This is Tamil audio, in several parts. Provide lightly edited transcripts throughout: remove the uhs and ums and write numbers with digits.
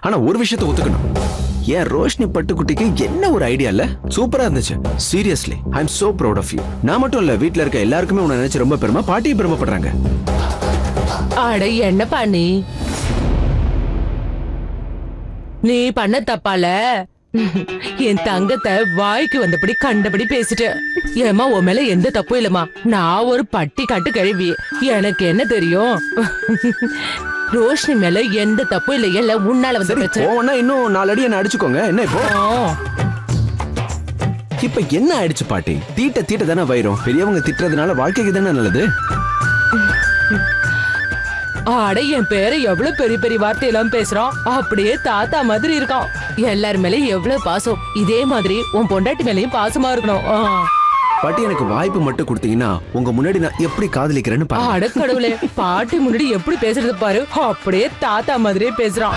ஆனா ஒரு விஷயத்த ஒத்துக்கணும், ஏன் ரோஷினி பட்டுக்குட்டிக்கு என்ன ஒரு ஐடியா இல்ல, சூப்பரா இருந்துச்சு. Seriously I am so proud of you. நான் மட்டும் இல்ல, வீட்ல இருக்க எல்லாருக்குமே உன்னை நினைச்சு ரொம்ப பெருமை, பாட்டியும் பெருமைப்படுறாங்க. அட என்னப்பா நீ பண்ண தப்பால என் தங்கத்தை வாய்க்கு வந்தபடி கண்டபடி பேசிட்ட. ஏமா உன் மேல எந்த தப்பும் இல்லம்மா. நான் ஒரு பட்டி காட்டு கழுவி, எனக்கு என்ன தெரியும். ரோஷினி மேல எந்த தப்பும் இல்ல, எல்லாம் உன்னால வந்து பிரச்சனை. இன்னும் 4 அடி என்ன அடிச்சுக்கோங்க, என்ன இப்போ? இப்ப என்ன ஆயிடுச்சு பாட்டி? தீட்ட தீட்ட தானே வயிறும். பெரியவங்க திட்டுறதுனால வாழ்க்கைக்கு தானே நல்லது. ஆட என் பேரை எவ்வளவு பெரிய பெரிய வார்த்தையெல்லாம் பேசுறான், அப்படியே தாத்தா மாதிரி இருக்கான். எல்லாரும் மேல எவ்வளவு பாசம், இதே மாதிரி உன் பொண்டாட்டி மேலயும் பாசமா இருக்கணும். பாட்டி எனக்கு வாய்ப்பு மட்டும் கொடுத்தீங்கன்னா உங்க முன்னாடி நான் எப்படி காதலிக்கிறேன்னு பாருங்க. அட கடவுளே, பாட்டி முன்னாடி எப்படி பேசுறது பாரு, அப்படியே தாத்தா மாதிரியே பேசுறான்.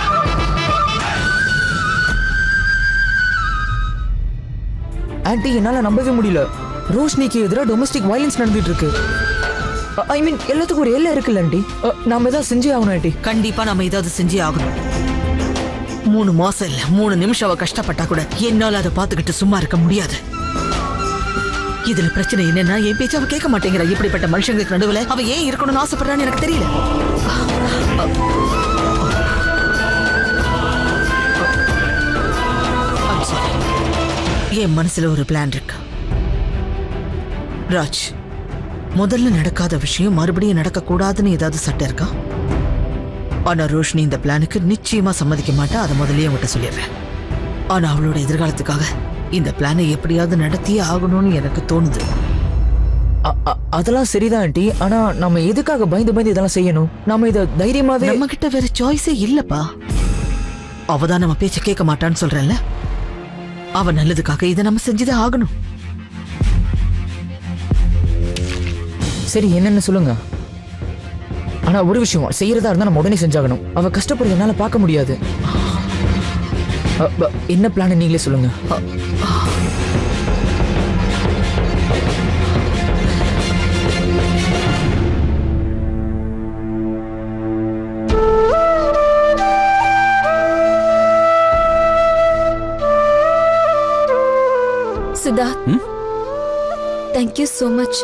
ஆன்ட்டி, என்னால நம்பவே முடியல. ரோஷினிக்கு எதிராக டொமஸ்டிக் வயலன்ஸ் நடந்துட்டு இருக்கு. ஐ மீன் எல்லாத்துக்கும் ஒரு எல்லை இருக்குல்ல ஆண்டி. நாம ஏதாவது செஞ்சே ஆகணும் ஆண்டி. கண்டிப்பா நம்ம ஏதாவது செஞ்சே ஆகணும். 3 மாசம் இல்ல 3 நிமிஷம் அவ கஷ்டப்பட்டா கூட என்னால அதை பாத்துக்கிட்டு சும்மா இருக்க முடியாது. இதுல பிரச்சனை என்னன்னா, என் பேச்சு அவ கேட்க மாட்டேங்கிறா. இப்படிப்பட்ட மனுஷங்களுக்கு நடுவுல அவ ஏன் இருக்கணும்னு ஆசைப்படுறான்னு எனக்கு தெரியல. என் மனசுல ஒரு பிளான் இருக்கு ராஜ். முதல்ல நடக்காத விஷயம் மறுபடியும் நடக்க கூடாதுன்னு ஏதாவது சட்டம் இருக்கா? ஆனா ரோஷினி இந்த பிளானுக்கு நிச்சயமா சம்மதிக்க மாட்டா, அதை முதல்லயே அவட்ட சொல்லிடுறேன். ஆனா அவளோட எதிர்காலத்துக்காக இந்த பிளானை எப்படியாவது நடத்தியே ஆகணும்னு எனக்கு தோணுது. அதெல்லாம் சரிதான் ஆண்டி. ஆனா நம்ம எதுக்காக பயந்து பயந்து இதெல்லாம் செய்யணும்? நம்ம இத தைரியமாவே, நம்ம கிட்ட வேற சாய்ஸே இல்லப்பா. அவதான் நம்ம பேச்ச கேட்க மாட்டான்னு சொல்றேன்ல. அவ நல்லதுக்காக இதை நம்ம செஞ்சுதான் ஆகணும். சரி, என்னன்னு சொல்லுங்க. ஆனா ஒரு விஷயம், செய்யறதா இருந்தா நம்ம உடனே செஞ்சாகணும். அவ கஷ்டப்படுறது என்னால பார்க்க முடியாது. என்ன பிளான் நீங்களே சொல்லுங்க. Siddharth, thank you so much.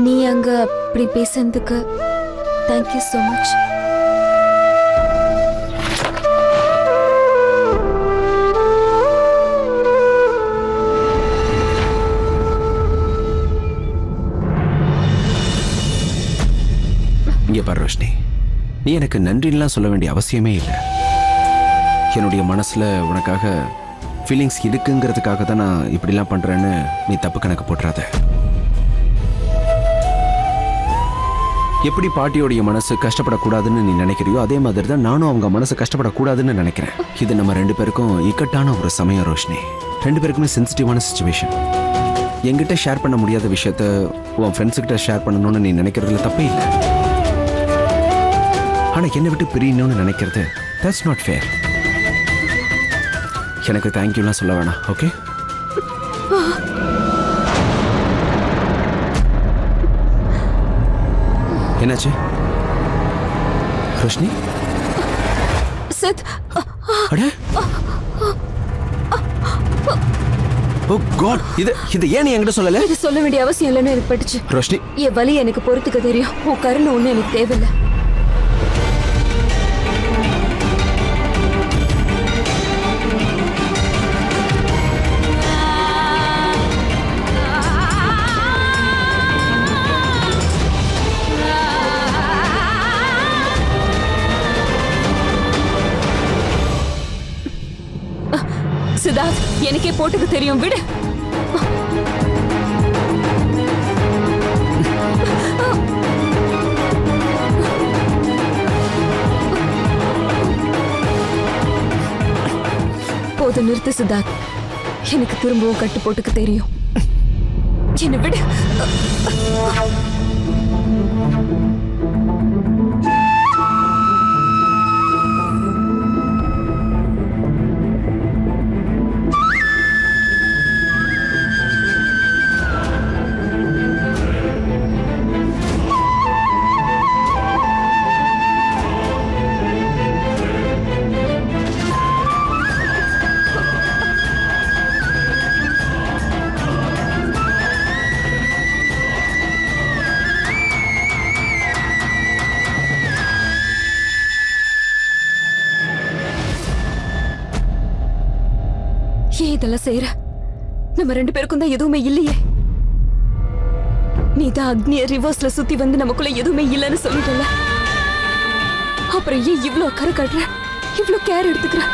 நீ அங்க அப்படி பேசுறதுக்கு தேங்க்யூ சோ மச். இங்க பாரு ரோஷினி, நீ எனக்கு நன்றிலாம் சொல்ல வேண்டிய அவசியமே இல்லை. என்னுடைய மனசுல உனக்காக ஃபீலிங்ஸ் இருக்குங்கிறதுக்காக தான் நான் இப்படிலாம் பண்றேன்னு நீ தப்பு கணக்கு போட்டுறாத. எப்படி பாட்டியோடைய மனசு கஷ்டப்படக்கூடாதுன்னு நீ நினைக்கிறியோ அதே மாதிரி தான் நானும் அவங்க மனசு கஷ்டப்படக்கூடாதுன்னு நினைக்கிறேன். இது நம்ம 2 பேருக்கும் இக்கட்டான ஒரு சமயம் ரோஷினி. 2 பேருக்குமே சென்சிட்டிவான சிச்சுவேஷன். என்கிட்ட ஷேர் பண்ண முடியாத விஷயத்த உன் ஃப்ரெண்ட்ஸ் கிட்ட ஷேர் பண்ணணும்னு நீ நினைக்கிறதுல தப்பே இல்லை. ஆனா என்னை விட்டு பிரியணும்னு நினைக்கிறது தட்ஸ் நாட் ஃபேர். எனக்கு தேங்க்யூலாம் சொல்ல வேணாம், ஓகே? என்னாச்சு ரோஷினி? சித், அட ஓ காட், இது ஏன் நீ என்கிட்ட சொல்லல? இது சொல்ல வேண்டிய அவசியம் இல்லைன்னு எனக்கு பட்டுச்சு. ரோஷினி, என் வலி எனக்கு பொறுத்துக்க தெரியும். உன் கருணை ஒண்ணு எனக்கு தேவையில்லை. சித்தார்த், எனக்கே போட்டுக்க தெரியும், விடு. போது நிறுத்து சித்தார்த். எனக்கு திரும்பவும் கட்டு போட்டுக்க தெரியும். என்ன விடு. ஏன் இதெல்லாம் செய்யற? நம்ம 2 பேருக்கும் தான் எதுவுமே இல்லையே. நீ தான் அக்னிய ரிவர்ஸ்ல சுத்தி வந்து நமக்குள்ள எதுவுமே இல்லைன்னு சொல்லிட்டல. அப்புறம் ஏன் இவ்ளோ கரை காட்டுற, இவ்ளோ கேர் எடுத்துக்கிற?